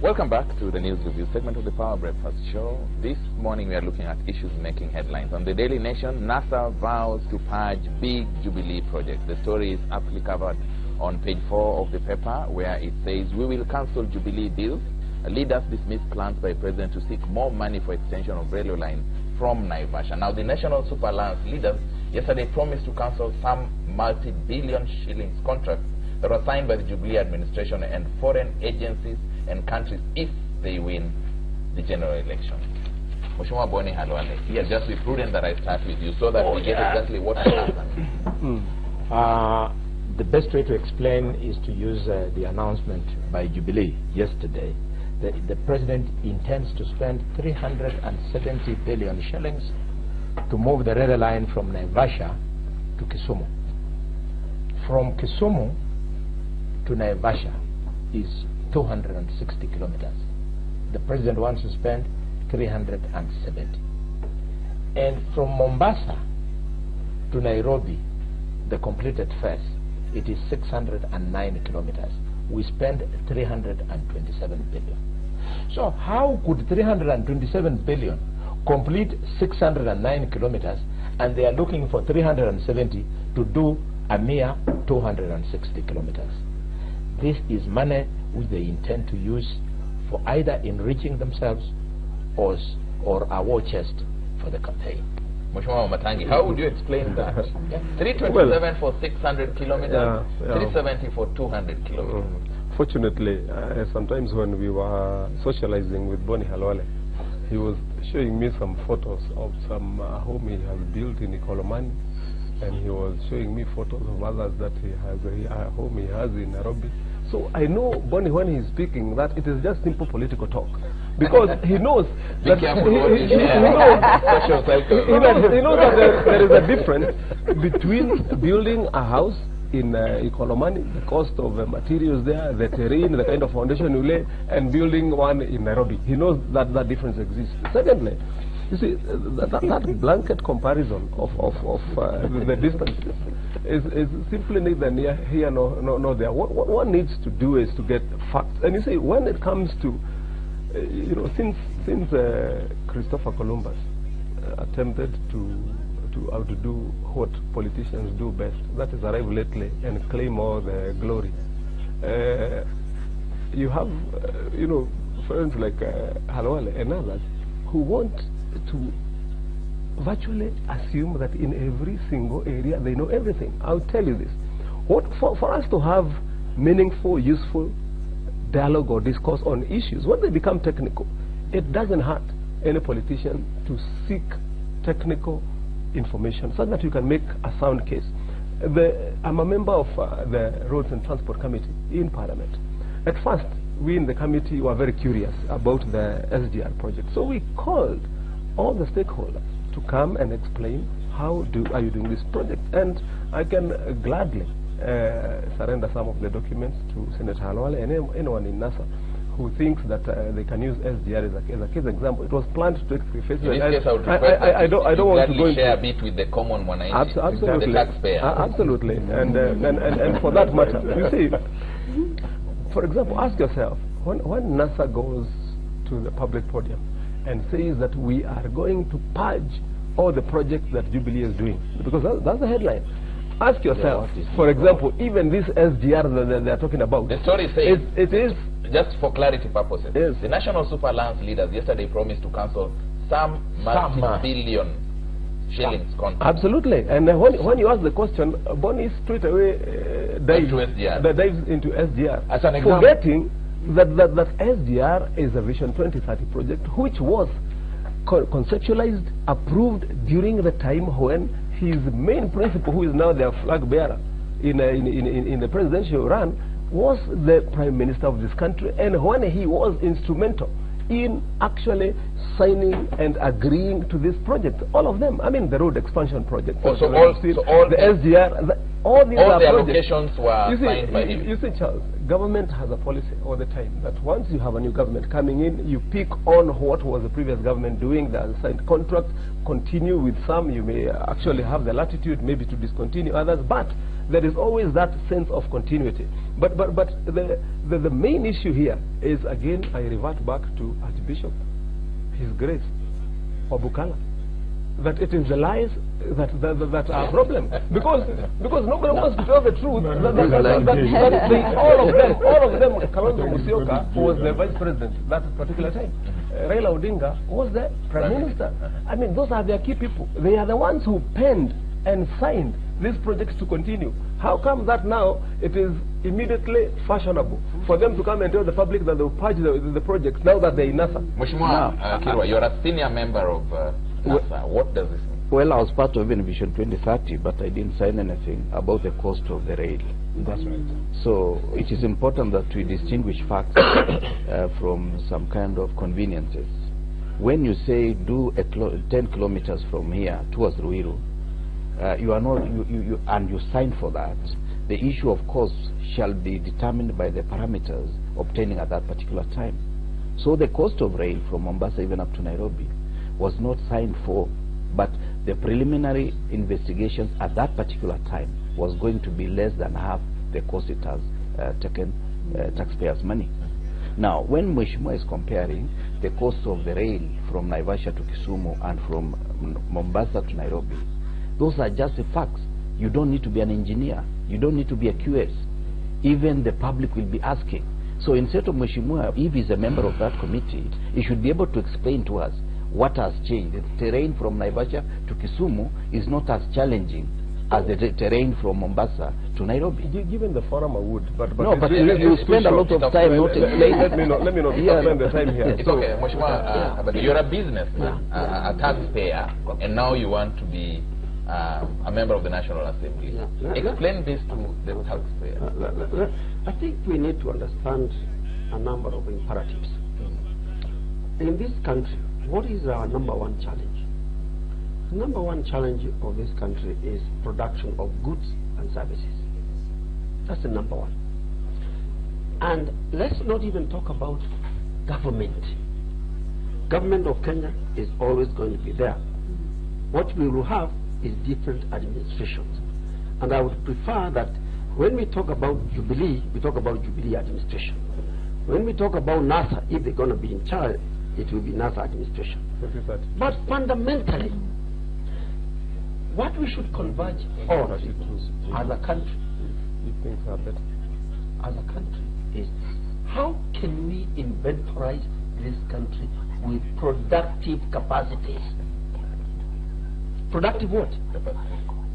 Welcome back to the News Review segment of the Power Breakfast Show. This morning we are looking at issues making headlines. On the Daily Nation, NASA vows to purge big Jubilee project. The story is aptly covered on page 4 of the paper, where it says, "We will cancel Jubilee deals. Leaders dismiss plans by President to seek more money for extension of railway line from Naivasha." Now, the National Super Alliance leaders yesterday promised to cancel some multi-billion shillings contracts that were signed by the Jubilee administration and foreign agencies and countries if they win the general election. Mheshimiwa Boni Halwale, here, just be prudent that I start with you so that we get exactly what happened. The best way to explain is to use the announcement by Jubilee yesterday. The president intends to spend 370 billion shillings to move the railway line from Naivasha to Kisumu. From Kisumu to Naivasha is 260 kilometers. The president wants to spend 370. And from Mombasa to Nairobi, the completed phase, it is 609 kilometers. We spend 327 billion. So how could 327 billion complete 609 kilometers, and they are looking for 370 to do a mere 260 kilometers? This is money which they intend to use for either enriching themselves or a war chest for the campaign. Mheshimiwa Matangi, how would you explain that? 327 for 600 kilometers, 370 for 200 kilometers. Fortunately, sometimes when we were socializing with Boni Halwale, he was showing me some photos of some home he has built in Ikolomani, and he was showing me photos of others that he has a home he has in Nairobi. So I know Boni, when he's speaking, that it is just simple political talk, because he knows that he knows that there is a difference between building a house in Ikolomani, the cost of materials there, the terrain, the kind of foundation you lay, and building one in Nairobi. He knows that that difference exists. Secondly, you see, that blanket comparison of the distances is simply neither near here nor there. What one needs to do is to get facts. And you see, when it comes to, since Christopher Columbus attempted to outdo what politicians do best, that is arrive lately and claim all the glory. You have, friends like Halwale and others who want to virtually assume that in every single area they know everything. I'll tell you this. For us to have meaningful, useful dialogue or discourse on issues, when they become technical, it doesn't hurt any politician to seek technical information so that you can make a sound case. I'm a member of the Roads and Transport Committee in Parliament. At first, we in the committee were very curious about the SGR project. So we called all the stakeholders to come and explain how are you doing this project. And I can gladly surrender some of the documents to Senator Halwale and anyone in NASA who thinks that they can use SGR as a case example. It was planned to take 3 phases. In this case, I would request I don't want to go into share a bit with the common one, absolutely, the taxpayer. Absolutely, and for that matter, you see, for example, ask yourself, when NASA goes to the public podium and says that we are going to purge all the projects that Jubilee is doing, because that's the headline. Ask yourself, for example, even this SGR that they're talking about. The story says, it is, just for clarity purposes, yes, the National Super Alliance leaders yesterday promised to cancel some multi-billion shillings contracts. Absolutely. And when you ask the question, Boni straight away dives into SGR. As an example, forgetting that SGR is a Vision 2030 project, which was conceptualized, approved during the time when his main principal, who is now their flag bearer in the presidential run, was the Prime Minister of this country, and when he was instrumental in actually signing and agreeing to this project, all of them. I mean, the road expansion project, all the SGR, all these all are the projects. allocations were signed by him. You see, Charles, government has a policy all the time that once you have a new government coming in, you pick on what was the previous government doing, the signed contract, continue with some. You may actually have the latitude maybe to discontinue others, but there is always that sense of continuity. But the main issue here is, again, I revert back to Archbishop, His Grace, Obukala, that it is the lies that are a problem. Because nobody wants to tell the truth. All of them, Kalonzo Musyoka was the vice president that particular time. Raila Odinga was the prime minister. I mean, those are their key people. They are the ones who penned and signed these projects to continue. How come that now it is immediately fashionable for them to come and tell the public that they will purge the projects now that they're in NASA? Mheshimiwa Kirwa, you're a senior member of NASA. What does this mean? Well, I was part of Vision 2030, but I didn't sign anything about the cost of the rail. That's right. So it is important that we distinguish facts from some kind of conveniences. When you say do 10 kilometers from here towards Ruiru, you are not, and you sign for that, the issue of cost shall be determined by the parameters obtaining at that particular time. So the cost of rail from Mombasa even up to Nairobi was not signed for, but the preliminary investigations at that particular time was going to be less than half the cost it has taken taxpayers' money. Now, when Mheshimiwa is comparing the cost of the rail from Naivasha to Kisumu and from Mombasa to Nairobi, those are just the facts. You don't need to be an engineer. You don't need to be a QS. Even the public will be asking. So instead of Mheshimiwa, if he's a member of that committee, he should be able to explain to us what has changed. The terrain from Naivasha to Kisumu is not as challenging as the terrain from Mombasa to Nairobi. Given the forum, I would. But no, but you spend a lot of time not explaining. Let me not spend the time here. It's okay, Mheshimiwa, but you're a businessman, a taxpayer, and now you want to be a member of the National Assembly. Explain this to the taxpayer. I think we need to understand a number of imperatives. In this country, what is our number one challenge? The number one challenge of this country is production of goods and services. That's the number one. And let's not even talk about government. Government of Kenya is always going to be there. What we will have is different administrations. And I would prefer that when we talk about Jubilee, we talk about Jubilee administration. When we talk about NASA, if they're going to be in charge, it will be NASA administration. But fundamentally, what we should converge on as a country, as a country, is how can we inventorize this country with productive capacities? Productive what?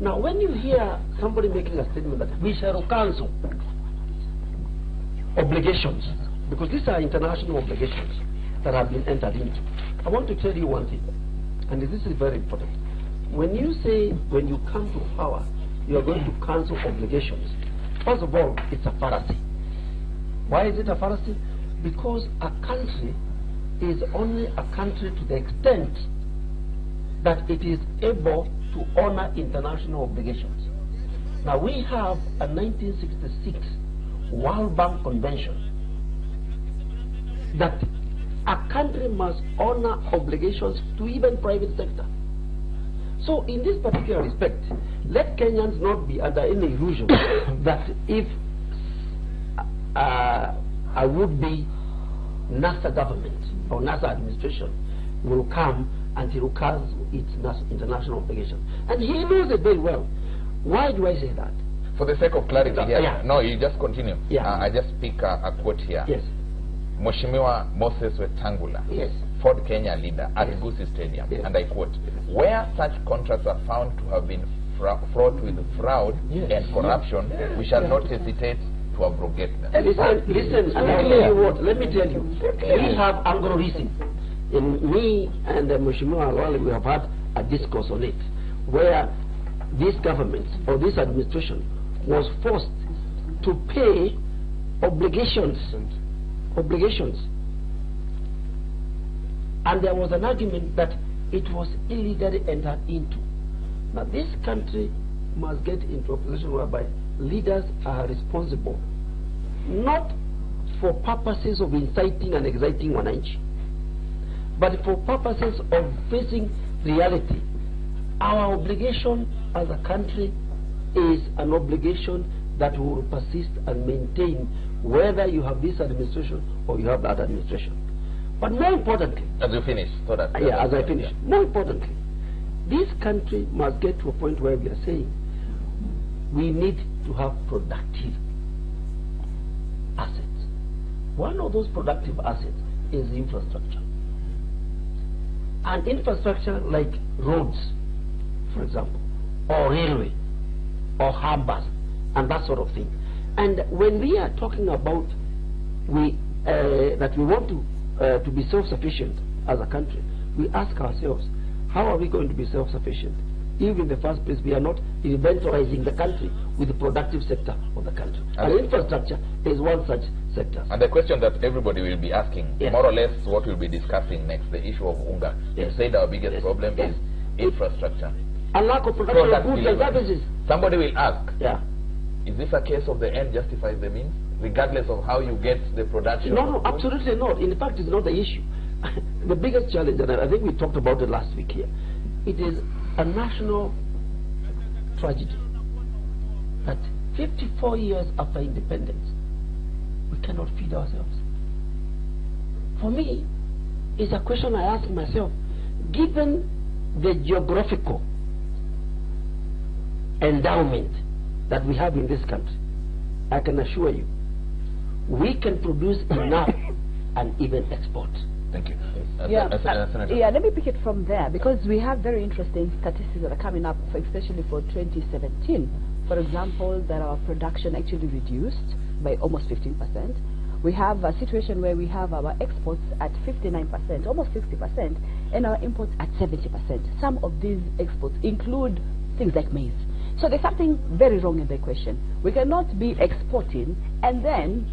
Now, when you hear somebody making a statement that we shall cancel obligations, because these are international obligations that have been entered into, I want to tell you one thing, and this is very important. When you say, when you come to power, you are going to cancel obligations, first of all, it's a fallacy. Why is it a fallacy? Because a country is only a country to the extent that it is able to honor international obligations. Now, we have a 1966 World Bank Convention that a country must honor obligations to even private sector. So in this particular respect, let Kenyans not be under any illusion that if a would-be NASA government or NASA administration will come and it will cancel its international obligations. And he knows it very well. Why do I say that? For the sake of clarity here, no, you just continue. I just pick a quote here. Yes. Mheshimiwa Moses Wetangula, yes, Ford Kenya leader at Gusii Stadium, and I quote, where such contracts are found to have been fraught with fraud and corruption, we shall not hesitate to abrogate them. Listen, let me tell you, we have algorithm. In me and Mheshimiwa Alwale, we have had a discourse on it, where this government or this administration was forced to pay obligations. And there was an argument that it was illegally entered into. Now, this country must get into a position whereby leaders are responsible, not for purposes of inciting and exciting wananchi, but for purposes of facing reality. Our obligation as a country is an obligation that will persist and maintain whether you have this administration or you have that administration. But more importantly, as you finish, so that as I finish, more importantly, this country must get to a point where we are saying we need to have productive assets. One of those productive assets is infrastructure. And infrastructure like roads, for example, or railway, or harbors, and that sort of thing. And when we are talking about that we want to be self-sufficient as a country, we ask ourselves, how are we going to be self-sufficient if in the first place we are not inventorizing the country with the productive sector of the country? And infrastructure is one such sector. And the question that everybody will be asking, yes, more or less what we'll be discussing next, the issue of UNGA. Yes. You said our biggest Yes. problem Yes. is infrastructure. A lack of production of goods and services. Somebody will ask, Yeah. is this a case of the end justifies the means, regardless of how you get the production? No, absolutely not. In fact, it's not the issue. The biggest challenge, and I think we talked about it last week here, it is a national tragedy that 54 years after independence, we cannot feed ourselves. For me, it's a question I ask myself, given the geographical endowment that we have in this country, I can assure you, we can produce enough and even export. Thank you. Let me pick it from there, because we have very interesting statistics that are coming up, especially for 2017. For example, that our production actually reduced by almost 15%. We have a situation where we have our exports at 59%, almost 60%, and our imports at 70%. Some of these exports include things like maize. So there's something very wrong in the equation. We cannot be exporting and then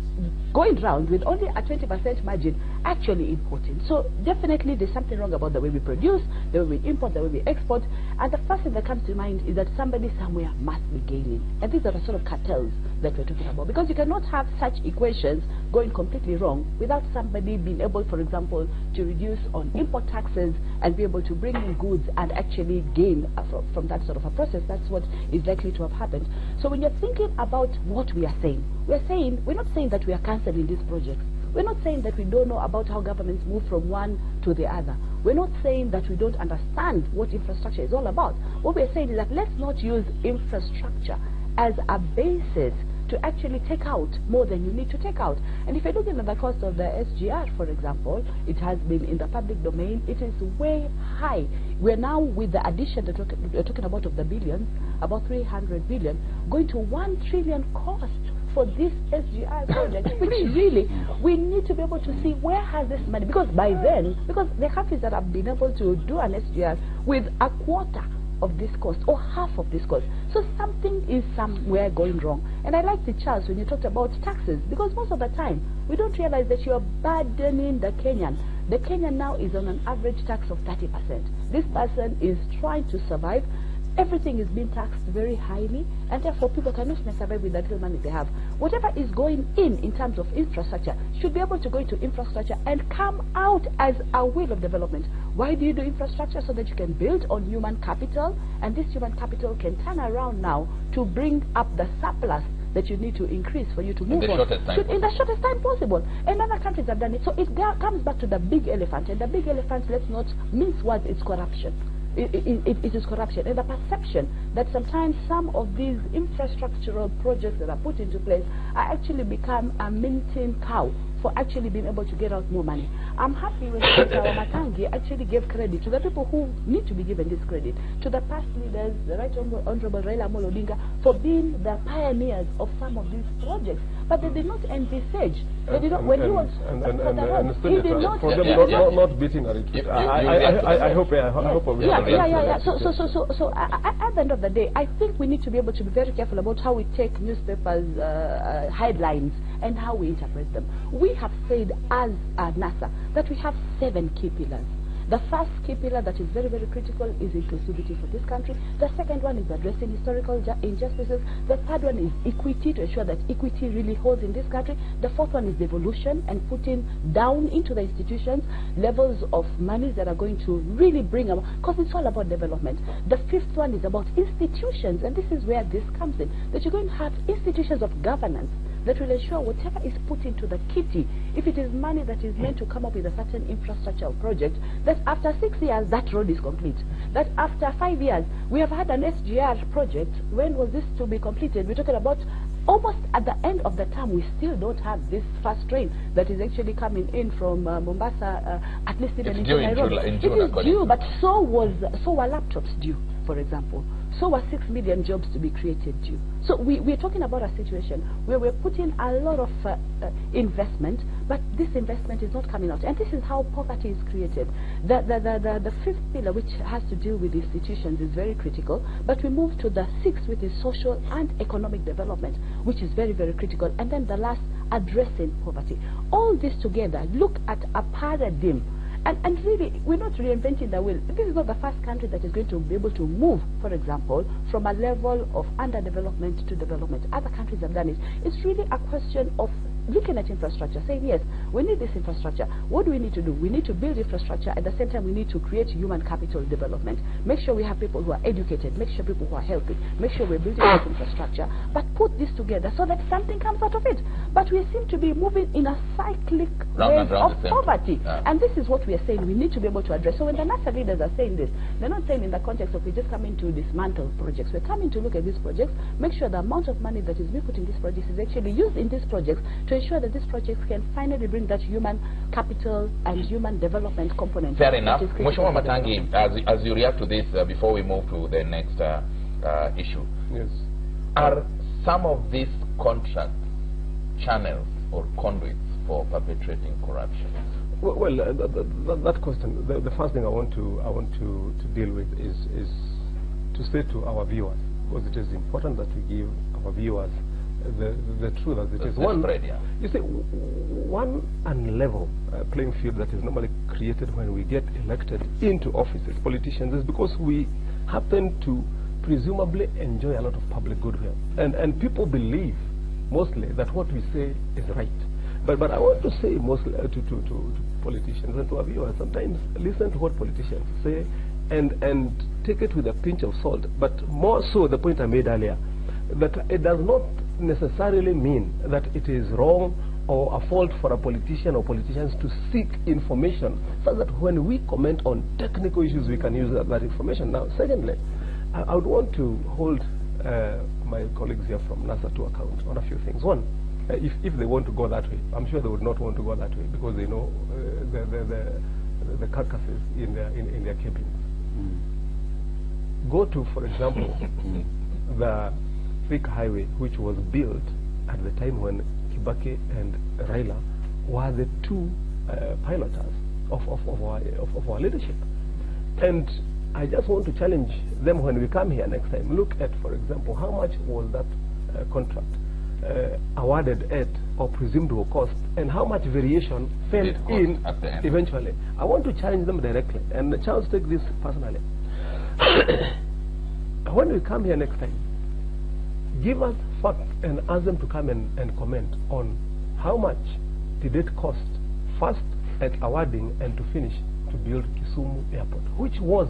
going round with only a 20% margin actually importing. So definitely there's something wrong about the way we produce, the way we import, the way we export. And the first thing that comes to mind is that somebody somewhere must be gaining. And these are the sort of cartels that we're talking about. Because you cannot have such equations going completely wrong without somebody being able, for example, to reduce on import taxes and be able to bring in goods and actually gain from that sort of a process. That's what is likely to have happened. So when you're thinking about what we are saying, we're not saying that we are cancelling these projects. We're not saying that we don't know about how governments move from one to the other. We're not saying that we don't understand what infrastructure is all about. What we're saying is that let's not use infrastructure as a basis to actually take out more than you need to take out. And if you're looking at the cost of the SGR, for example, it has been in the public domain, it is way high. We're now, with the addition that we're talking about of the billions, about 300 billion, going to 1 trillion cost for this SGR project, which really, we need to be able to see where has this money, because by then, because there are countries that have been able to do an SGR with a quarter of this cost or half of this cost. So something is somewhere going wrong. And I like the Charles when you talked about taxes, because most of the time we don't realize that you're burdening the Kenyan. The Kenyan now is on an average tax of 30%. This person is trying to survive. Everything is being taxed very highly, and therefore people cannot survive with the little money they have. Whatever is going in terms of infrastructure should be able to go into infrastructure and come out as a wheel of development. Why do you do infrastructure? So that you can build on human capital, and this human capital can turn around now to bring up the surplus that you need to increase for you to move on in the shortest time possible. And other countries have done it. So it comes back to the big elephant, and the big elephant, let's not mince words, it's corruption. It is corruption, and the perception that sometimes some of these infrastructural projects that are put into place are actually become a minting cow for actually being able to get out more money. I'm happy when Matangi actually gave credit to the people who need to be given this credit, to the past leaders, the Right Honorable Raila Amolo Odinga, for being the pioneers of some of these projects. But they did not envisage. They did not. When he was he did not. For them not beating a retreat. I hope. So at the end of the day, I think we need to be able to be very careful about how we take newspapers' headlines and how we interpret them. We have said as NASA that we have 7 key pillars. The first key pillar that is very, very critical is inclusivity for this country. The second one is addressing historical injustices. The third one is equity, to ensure that equity really holds in this country. The fourth one is devolution, and putting down into the institutions levels of money that are going to really bring about, because it's all about development. The fifth one is about institutions, and this is where this comes in, that you're going to have institutions of governance that will ensure whatever is put into the kitty, if it is money that is meant to come up with a certain infrastructural project, that after 6 years that road is complete. That after 5 years, we have had an SGR project. When was this to be completed? We're talking about almost at the end of the term. We still don't have this fast train that is actually coming in from Mombasa, at least even into Nairobi. In June, it is due, but so were laptops due, for example. So were 6 million jobs to be created due. So we're talking about a situation where we're putting a lot of investment, but this investment is not coming out. And this is how poverty is created. The fifth pillar, which has to deal with institutions, is very critical. But we move to the sixth, which is social and economic development, which is very, very critical. And then the last, addressing poverty. All this together, look at a paradigm. And really, we're not reinventing the wheel. This is not the first country that is going to be able to move, for example, from a level of underdevelopment to development. Other countries have done it. It's really a question of looking at infrastructure, saying, yes, we need this infrastructure. What do we need to do? We need to build infrastructure. At the same time, we need to create human capital development. Make sure we have people who are educated. Make sure people who are healthy. Make sure we're building this infrastructure. But put this together so that something comes out of it. But we seem to be moving in a cyclic wave of poverty. And this is what we are saying we need to be able to address. So when the NASA leaders are saying this, they're not saying in the context of we just coming to dismantle projects. We're coming to look at these projects, make sure the amount of money that is being put in these projects is actually used in these projects to ensure that these projects can finally bring that human capital and human development component. Fair enough. Mheshimiwa Matangi, as you react to this, before we move to the next issue, yes, are some of these contracts channels or conduits for perpetrating corruption? Well, that question, the first thing I want to deal with is to say to our viewers, because it is important that we give our viewers the truth as it is. You see, one unlevel playing field that is normally created when we get elected into office as politicians is because we happen to presumably enjoy a lot of public goodwill, and people believe mostly that what we say is right. But I want to say mostly to politicians and to our viewers, sometimes listen to what politicians say and take it with a pinch of salt. But more so, the point I made earlier, that it does not necessarily mean that it is wrong or a fault for a politician or politicians to seek information, so that when we comment on technical issues, we can use that information. Now, secondly, I would want to hold my colleagues here from NASA to account on a few things. One, if they want to go that way, I'm sure they would not want to go that way because they know the carcasses in their cabins. Go to, for example, the thick highway which was built at the time when Kibaki and Raila were the two piloters of our leadership. And I just want to challenge them when we come here next time. Look at, for example, how much was that contract awarded at or presumed to cost, and how much variation fell in eventually. I want to challenge them directly, and Charles, take this personally. When we come here next time, give us facts and ask them to come and comment on how much did it cost first at awarding and to finish to build Kisumu Airport, which was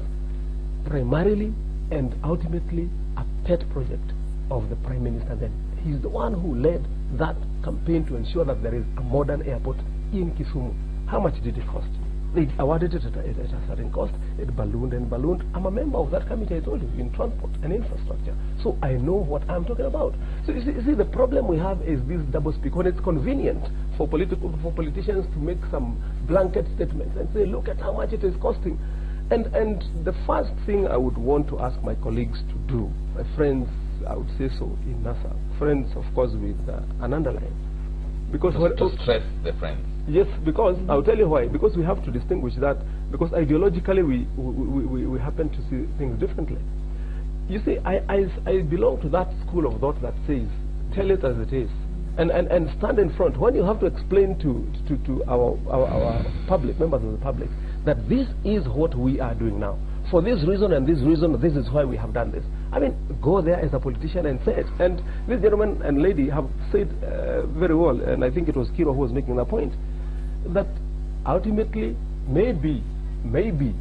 primarily and ultimately a pet project of the Prime Minister then. He's the one who led that campaign to ensure that there is a modern airport in Kisumu. How much did it cost? They awarded it at a certain cost. It ballooned and ballooned. I'm a member of that committee, I told you, in transport and infrastructure. So I know what I'm talking about. So you see, the problem we have is this double speak. When it's convenient for politicians to make some blanket statements and say, look at how much it is costing. And the first thing I would want to ask my colleagues to do, my friends, I would say so, in NASA, friends, of course, with an underline. Because to stress the friends. Yes, because I'll tell you why. Because we have to distinguish that. Because ideologically we happen to see things differently. You see, I belong to that school of thought that says, tell it as it is, and stand in front. When you have to explain to our public, members of the public, that this is what we are doing now. For this reason and this reason, this is why we have done this. I mean, go there as a politician and say it. And this gentleman and lady have said very well, and I think it was Kiro who was making the point, that ultimately, maybe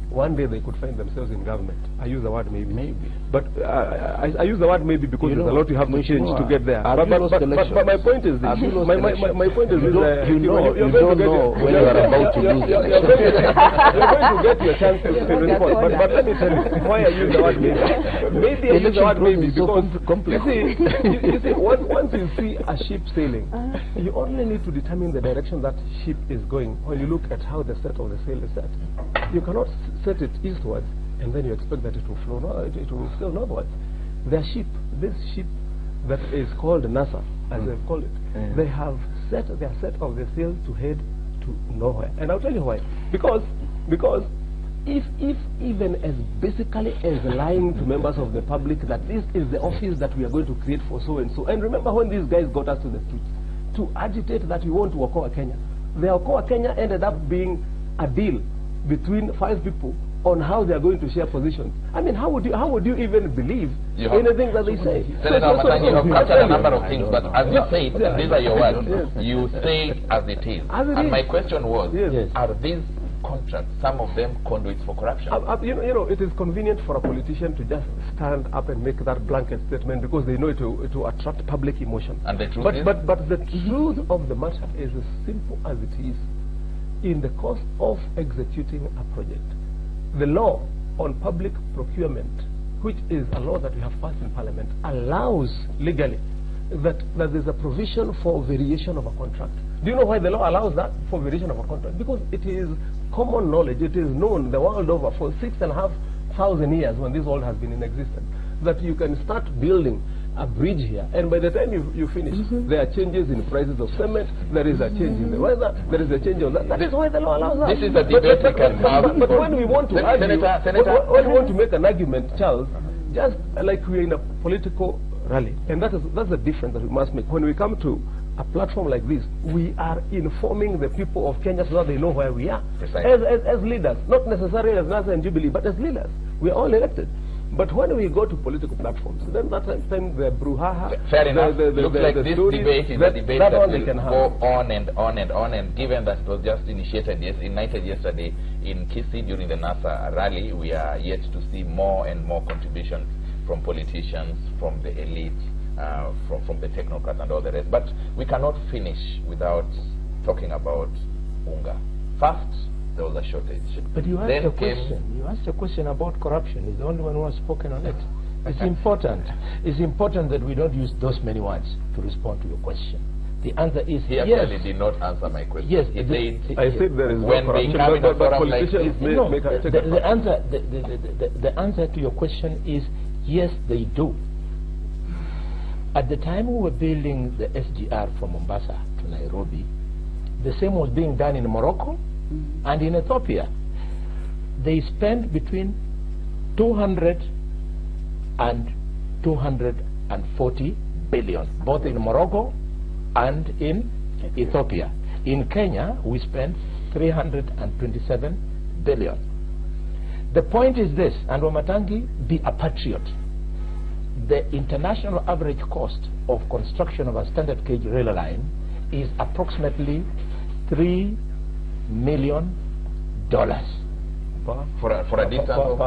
one day they could find themselves in government. I use the word maybe. Maybe. But I use the word maybe because there's a lot you have to change to get there. But my point is this. My point is this. You don't know when you are about to lose. You're going to get your chance to respond. But let me tell you why I use the word maybe. Maybe I use the word maybe because you see, once you see a ship sailing, you only need to determine the direction that ship is going when you look at how the set of the sail is set. You cannot set it eastwards and then you expect that it will flow. No, it will sail northwards. Their ship, this ship that is called NASA, as they've called it, they have set their set of the sail to head to nowhere. And I'll tell you why. Because if even as basically as lying to members of the public that this is the office that we are going to create for so and so. And remember when these guys got us to the streets to agitate that we want to Okoa Kenya. The Okoa Kenya ended up being a deal between 5 people on how they are going to share positions. I mean, how would you even believe anything that they say? Senator Matangi, you have captured a number of things, but as you say, these are your words. You say it as it is. And my question was, are these contracts, some of them conduits for corruption? You know, it is convenient for a politician to just stand up and make that blanket statement because they know it will attract public emotion. And the truth is? But the truth of the matter is as simple as it is. In the course of executing a project, the law on public procurement, which is a law that we have passed in Parliament, allows legally that there's a provision for variation of a contract. Do you know why the law allows that for variation of a contract? Because it is common knowledge, it is known the world over for 6,500 years when this world has been in existence, that you can start building a bridge here, and by the time you finish, there are changes in prices of cement, there is a change in the weather, there is a change on that. That is why the law allows that. This is a debate we can have. But when we want to argue, when we want to make an argument, Charles, just like we're in a political rally, and that's the difference that we must make. When we come to a platform like this, we are informing the people of Kenya so that they know where we are. As leaders, not necessarily as NASA and Jubilee, but as leaders. We are all elected. But when we go to political platforms, then that time the brouhaha. Fair enough. Looks like this debate is a debate that will go on and on and on. And given that it was just ignited yesterday in Kisii during the NASA rally, we are yet to see more and more contributions from politicians, from the elite, from the technocrats and all the rest. But we cannot finish without talking about unga. First, there was a shortage. But you asked a question. You asked a question about corruption. He's the only one who has spoken on it. It's important. It's important that we don't use those many words to respond to your question. The answer is he actually did not answer my question. Yes, he said. I said there is when no they come in a forum like this. No, the answer to your question is yes, they do. At the time we were building the SGR from Mombasa to Nairobi, the same was being done in Morocco and in Ethiopia. They spent between 200 and 240 billion, both in Morocco and in Ethiopia. In Kenya, we spent 327 billion. The point is this, and Wamatangi, be a patriot. The international average cost of construction of a standard gauge rail line is approximately $3 million for a distance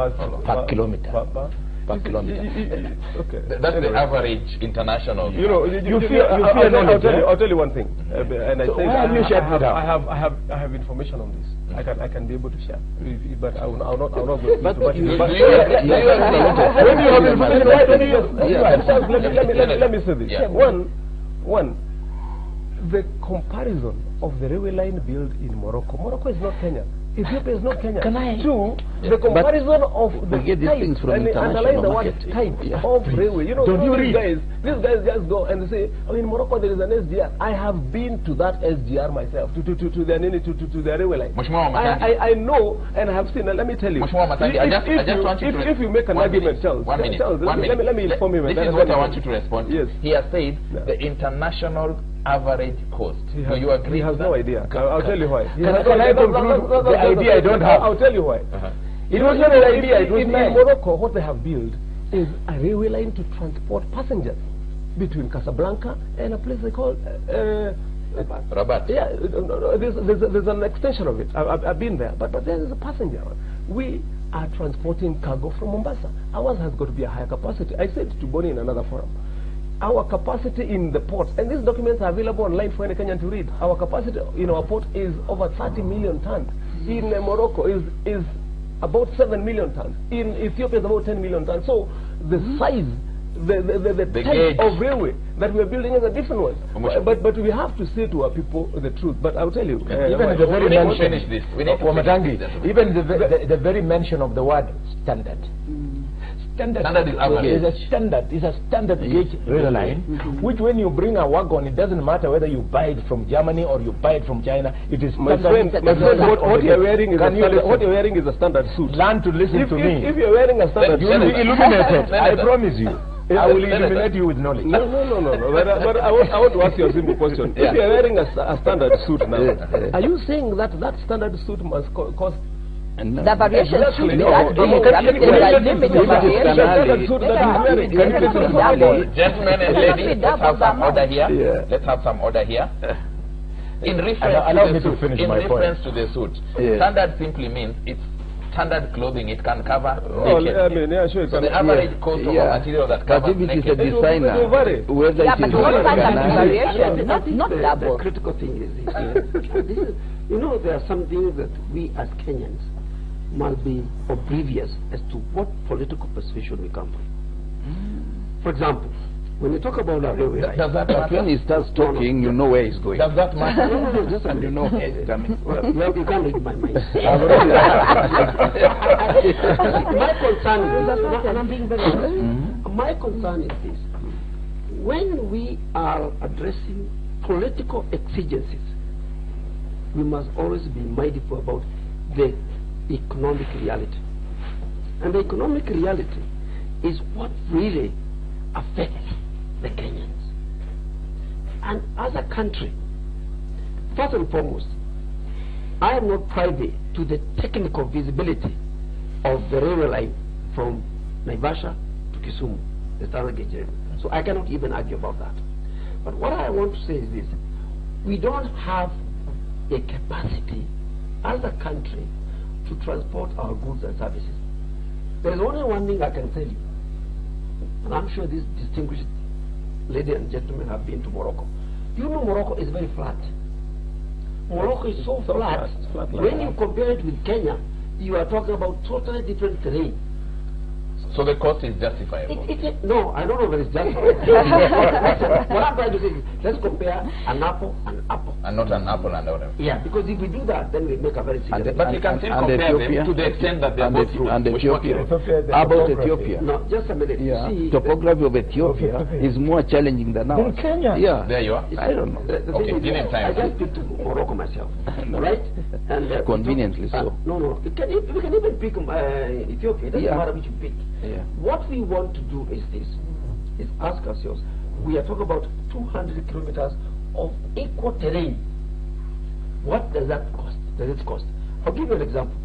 per kilometer. Per kilometer. Okay. That's the average international. You know, I'll tell you one thing, and I have information on this. I can be able to share, but I'll not go into it. Let me say this. Yeah. One, the comparison of the railway line built in Morocco. Morocco is not Kenya. Ethiopia is not Kenya. Two, the comparison of the type, from analyze the word type of railway. You know, these guys just go and say, oh, in Morocco there is an SGR. I have been to that SGR myself, to the railway line. I know and I have seen. Let me tell you. If you make an argument, Charles, one minute. Let me inform you. This is what I want you to respond to. Yes. He has said the international average cost. Do you agree? He has no idea. I'll tell you why. Can I conclude the idea I don't have? I'll tell you why. It was not an idea. It was in Morocco, what they have built is a railway line to transport passengers between Casablanca and a place they call Rabat. Yeah, there's an extension of it. I've been there, but there is a passenger. We are transporting cargo from Mombasa. Ours has got to be a higher capacity. I said to Bonnie in another forum, our capacity in the ports, and these documents are available online for any Kenyan to read. Our capacity in our port is over 30 million tons. In Morocco is about 7 million tons. In Ethiopia is about 10 million tons. So the size, the type of railway that we are building is a different one. But we have to say to our people the truth. But I'll tell you, even the very mention, even the very mention of the word standard. Standard is a standard gauge rail line, which when you bring a wagon, it doesn't matter whether you buy it from Germany or you buy it from China. It is my friend, what you're wearing is a standard suit. Learn to listen to me. If you're wearing a standard suit, you will be illuminated. I promise you. I will illuminate you with knowledge. No. But I want to ask you a simple question. If you're wearing a standard suit now, are you saying that standard suit must cost? No. The variation should be Gentlemen and ladies, let's have some order here. Let's have some order here. In reference to the suit, standard simply means it's standard clothing. It can cover naked. So the average cost of a material that covers naked. It is a designer, whether it is not double. The critical thing is there are some things that we as Kenyans must be oblivious as to what political persuasion we come from. For example, when you talk about a railway line, does that matter? When he starts talking, you know where he's going. Does that matter? No, just and you know where he's coming. Well, you can't read my mind. My concern is, and I'm being very honest, my concern is this. When we are addressing political exigencies, we must always be mindful about the economic reality. And the economic reality is what really affects the Kenyans. And as a country, first and foremost, I am not privy to the technical visibility of the railway line from Naivasha to Kisumu, the standard gauge railway. So I cannot even argue about that. But what I want to say is this: we don't have a capacity as a country to transport our goods and services. There is only one thing I can tell you, and I'm sure this distinguished lady and gentlemen have been to Morocco. You know Morocco is very flat. Morocco is so flat. When you compare it with Kenya, you are talking about totally different terrain. So the cost is justifiable? No, I don't know whether it's justifiable. What I'm trying to say is, let's compare an apple and apple. And not an apple and orange. Yeah, because if we do that, then we make a very serious. But we can still compare them to the extent that they are both fruits. And Ethiopia. How about Ethiopia? No, just a minute. Yeah. See, topography of Ethiopia is more challenging than ours. In Kenya. Yeah. There you are. I don't know. Okay, give him time. I just picked Morocco myself. Right? And conveniently so. No. We can even pick Ethiopia. It doesn't matter which you pick. Yeah. What we want to do is this, is ask ourselves, we are talking about 200 kilometers of equal terrain. What does that cost? Does it cost? I'll give you an example.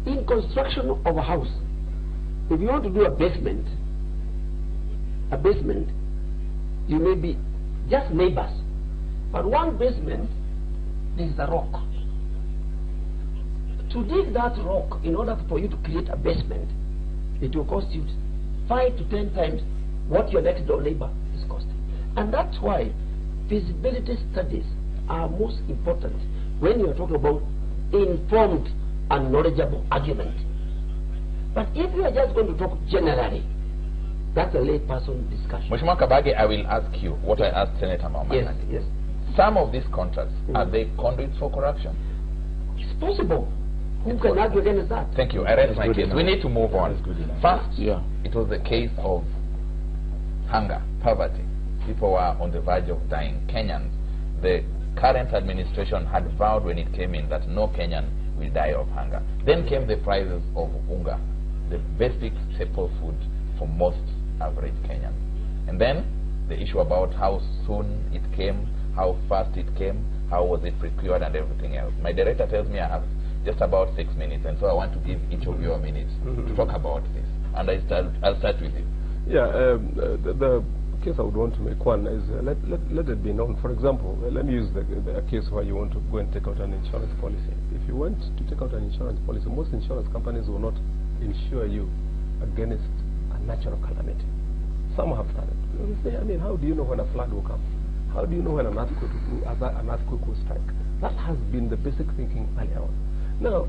In construction of a house, if you want to do a basement, you may be just neighbors, but one basement, there is a rock. To dig that rock, in order for you to create a basement, it will cost you 5 to 10 times what your next door neighbor is costing. And that's why feasibility studies are most important when you are talking about informed and knowledgeable argument. But if you are just going to talk generally, that's a layperson discussion. Mheshimiwa Kabage, I will ask you what I asked Senator Maumana. Yes. Some of these contracts, are they conduits for corruption? It's possible. Who can argue against that? Thank you. I rest my case. We need to move on. First, it was the case of hunger, poverty. People were on the verge of dying. Kenyans, the current administration had vowed when it came in that no Kenyan will die of hunger. Then came the prices of unga, the basic staple food for most average Kenyans. And then the issue about how soon it came, how fast it came, how was it procured, and everything else. My director tells me I have just about 6 minutes, and so I want to give each of you a minute to talk about this. And I'll start with you. Yeah, the case I would want to make, one is let it be known. For example, let me use the case where you want to go and take out an insurance policy. If you want to take out an insurance policy, most insurance companies will not insure you against a natural calamity. Some have started. You say, I mean, how do you know when a flood will come? How do you know when an earthquake will strike? That has been the basic thinking earlier on. Now,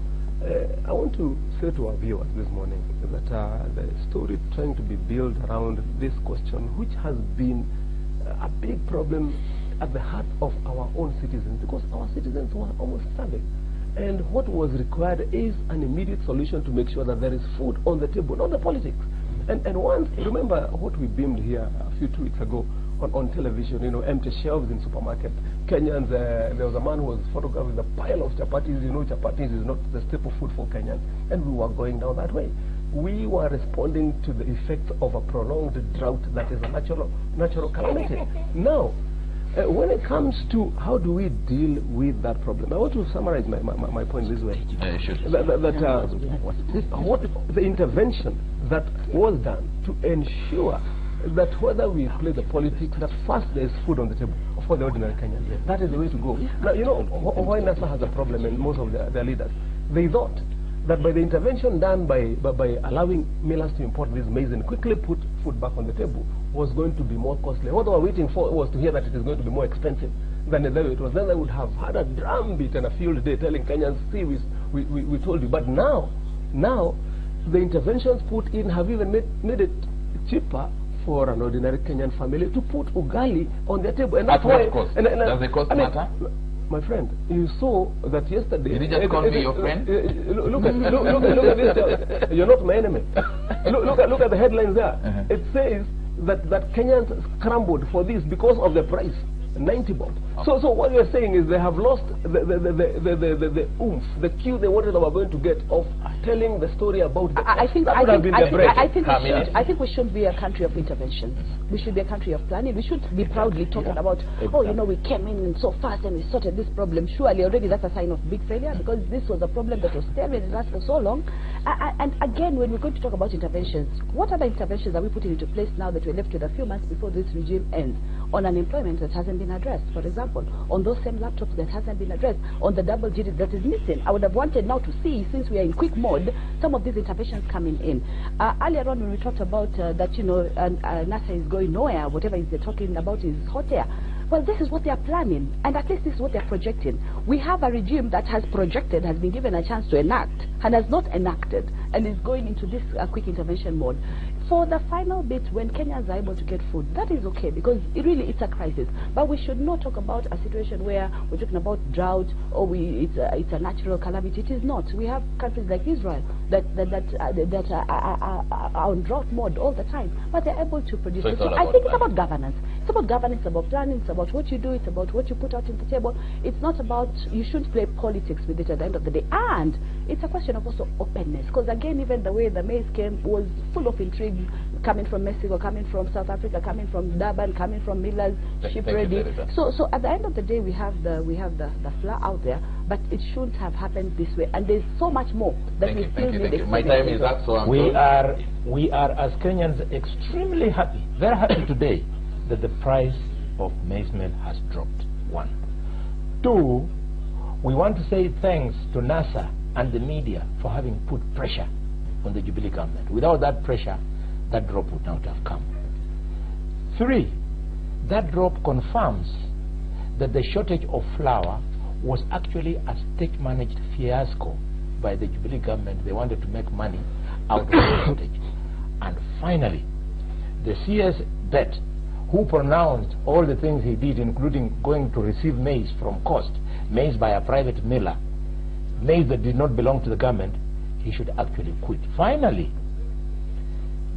I want to say to our viewers this morning that the story trying to be built around this question, which has been a big problem at the heart of our own citizens, because our citizens were almost starving. And what was required is an immediate solution to make sure that there is food on the table, not the politics. And once, remember what we beamed here a few 2 weeks ago on television, you know, empty shelves in supermarket. Kenyans, there was a man who was photographed with a pile of chapatis. You know, chapatis is not the staple food for Kenyans. And we were going down that way. We were responding to the effects of a prolonged drought that is a natural calamity. Now, when it comes to how do we deal with that problem, I want to summarize my point this way. What the intervention that was done to ensure that whether we play the politics, that first there is food on the table for the ordinary Kenyan. That is the way to go. Now, you know why NASA has a problem, and most of their leaders, they thought that by the intervention done by allowing millers to import this maize and quickly put food back on the table was going to be more costly. What they were waiting for was to hear that it is going to be more expensive than the way it was. Then they would have had a drumbeat and a field day telling Kenyans, see, we told you. But now the interventions put in have even made it cheaper for an ordinary Kenyan family to put ugali on their table. And that's why, what cost? Does the cost matter? My friend, you saw that yesterday. Did you just call me your friend? Look at this. You're not my enemy. Look at the headlines there. It says that Kenyans scrambled for this because of the price. 90 bob. Okay. So what you're saying is they have lost the oomph, the cue they wanted they were going to get of telling the story about the I think we should be a country of interventions. We should be a country of planning. We should be proudly talking about, oh, you know, we came in so fast and we sorted this problem. Surely already that's a sign of big failure, because this was a problem that was staring at us for so long. And again, when we're going to talk about interventions, what other interventions are we putting into place now that we're left with a few months before this regime ends on unemployment that hasn't been addressed, for example, on those same laptops that hasn't been addressed, on the double digit that is missing? I would have wanted now to see, since we are in quick mode, some of these interventions coming in. Earlier on when we talked about that, you know, NASA is going nowhere, whatever they're talking about is hot air. Well, this is what they are planning, and at least this is what they're projecting. We have a regime that has projected, has been given a chance to enact, and has not enacted, and is going into this quick intervention mode. For the final bit, when Kenyans are able to get food, that is okay, because it's a crisis. But we should not talk about a situation where we're talking about drought or it's a natural calamity. It is not. We have countries like Israel that are on drought mode all the time, but they're able to produce. So I think it's about governance. It's about governance, it's about planning, it's about what you do, it's about what you put out on the table. It's not about, you shouldn't play politics with it at the end of the day. And it's a question of also openness, because again, even the way the maize came was full of intrigue, coming from Mexico, coming from South Africa, coming from Durban, coming from millers, ship ready. So at the end of the day, we have the flour out there, but it shouldn't have happened this way. And there's so much more that we still need. My time is up, so we are as Kenyans extremely happy, very happy today that the price of maize meal has dropped. 1. 2, we want to say thanks to NASA and the media for having put pressure on the Jubilee government. Without that pressure, that drop would not have come. 3, that drop confirms that the shortage of flour was actually a state-managed fiasco by the Jubilee government. They wanted to make money out of the shortage. And finally, the CS Bet, who pronounced all the things he did, including going to receive maize from cost, maize by a private miller, maize that did not belong to the government, he should actually quit. Finally,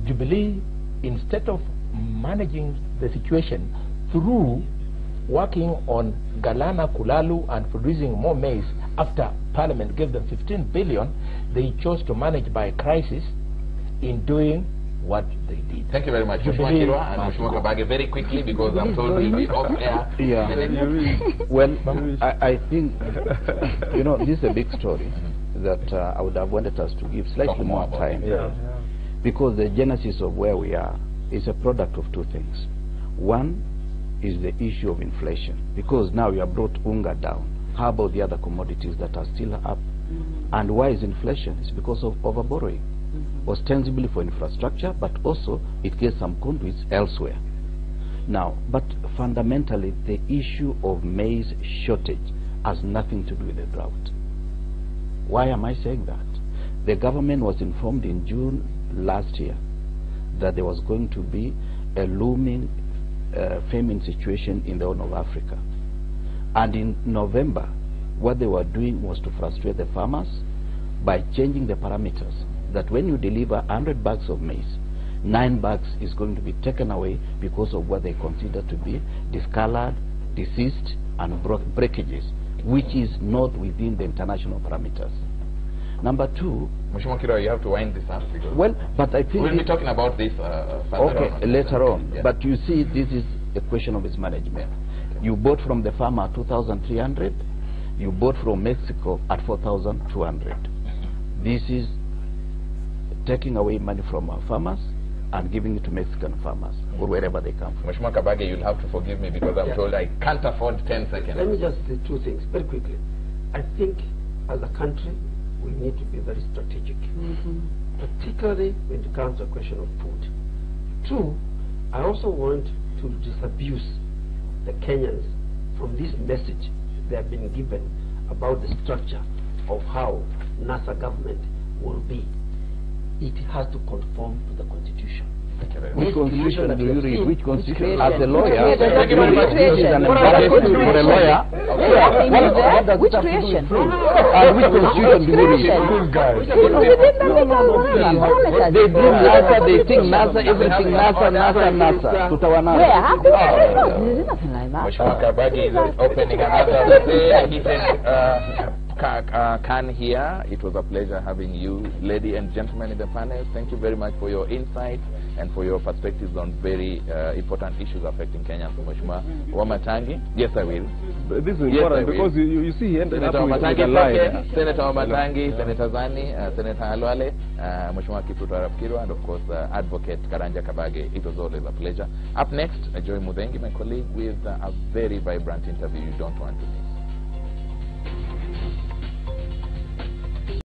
Jubilee, instead of managing the situation through working on Galana Kulalu and producing more maize after Parliament gave them 15 billion, they chose to manage by crisis in doing what they did. Thank you very much, Mheshimiwa Kirwa and Mheshimiwa Kabage. Very quickly, because I'm told we'll be off air. Yeah. Well, I think, you know, this is a big story that I would have wanted us to give slightly more time. Because the genesis of where we are is a product of two things. One is the issue of inflation, because now you have brought unga down. How about the other commodities that are still up? And why is inflation? It's because of overborrowing, ostensibly for infrastructure, but also it gets some conduits elsewhere. Now, but fundamentally, the issue of maize shortage has nothing to do with the drought. Why am I saying that? The government was informed in June last year that there was going to be a looming famine situation in the Horn of Africa. And in November, what they were doing was to frustrate the farmers by changing the parameters, that when you deliver 100 bags of maize, 9 bags is going to be taken away because of what they consider to be discolored, deceased, and breakages, which is not within the international parameters. Number two, Mheshimiwa Kirwa, you have to wind this up. Well, but I think we'll be talking about this later on. Yeah. But you see, this is a question of its management. Okay. You bought from the farmer 2,300. You bought from Mexico at 4,200. This is taking away money from our farmers and giving it to Mexican farmers or wherever they come from. Mheshimiwa Kabage, you'll have to forgive me because I'm told I can't afford 10 seconds. Let me just say two things very quickly. I think as a country, we need to be very strategic, particularly when it comes to a question of food. Two, I also want to disabuse the Kenyans from this message they have been given about the structure of how NASA government will be. It has to conform to the Constitution. Which constitution do you read? Which constitution? As a Which lawyer, creation? is an embarrassment for a lawyer. Which creation? Which constitution do you read? They bring NASA, they think NASA, everything NASA, NASA, NASA. Where? There's nothing like that. Mheshimiwa Kabage is opening another hidden can here. It was a pleasure having you, ladies and gentlemen in the panel. Thank you very much for your insight and for your perspectives on very important issues affecting Kenya. Mheshimiwa Wamatangi. Yes, I will. But this is important because you see he ended up with a lie. Senator Wamatangi, Senator Zani, Senator Halwale, Mheshimiwa Kirwa, and of course Advocate Karanja Kabage. It was always a pleasure. Up next, Joy Mudengi, my colleague, with a very vibrant interview you don't want to miss.